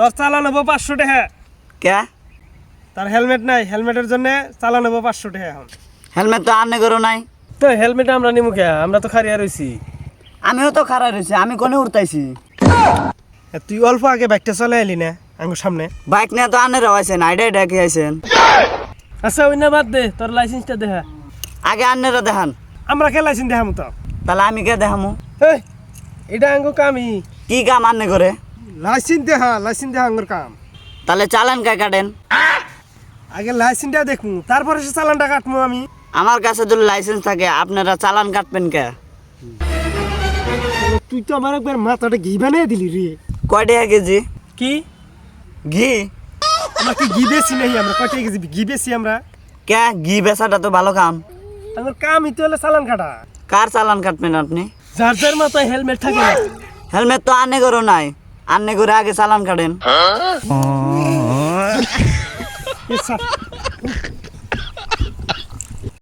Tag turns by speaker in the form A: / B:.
A: তোর চালান হবো 500 টাকা।
B: কে
A: তার হেলমেট নাই, হেলমেটের জন্য চালান হবো 500 টাকা এখন।
B: হেলমেট তো আনে করো নাই।
A: তো হেলমেট আমরা নিমু কে? আমরা তো খারিয়া রইছি।
B: আমিও তো খারাপ রয়েছি, আমি কোনে উঠতাইছি।
A: তুই অল্প আগে বাইকটা চলে এলি না আঙ্গুর সামনে।
B: বাইক নিয়ে তো আনে রাইছেন, আইডা ডাকি আইছেন।
A: আচ্ছা ওই না বাদ দে, তোর লাইসেন্সটা দেখা।
B: আগে আন্নেরা দেখান।
A: আমরা কে লাইসেন্স দেখামু তো?
B: তাহলে আমি কে দেখামু?
A: এই এটা আঙ্গুর কামই।
B: কি কাম আন্নে করে?
A: লাইসেন্স দেখা আঙ্গুর কাম।
B: তাহলে চালান কে কাটেন?
A: আগে লাইসেন্সটা দেখমু, তারপরে সে চালানটা কাটমু আমি।
B: আমার কাছে যদি লাইসেন্স থাকে আপনারা চালান কাটবেন কে?
A: তুই তো আমার একবার মাথাটা ঘি বানিয়ে দিলি রে।
B: কয় টাকা কেজি
A: কি
B: ঘি?
A: আমরা কি ঘি বেশি নাই? আমরা কয়টা কেজি ঘি বেশি আমরা?
B: কে ঘি বেচাটা তো ভালো কাম।
A: আমার কামই তো হলো চালান কাটা।
B: কার চালান কাটবেন আপনি?
A: যার যার মাথায় হেলমেট থাকে না।
B: হেলমেট তো আন্নে করো নাই, আন্নে করে আগে চালান কাটেন।
A: এ সা-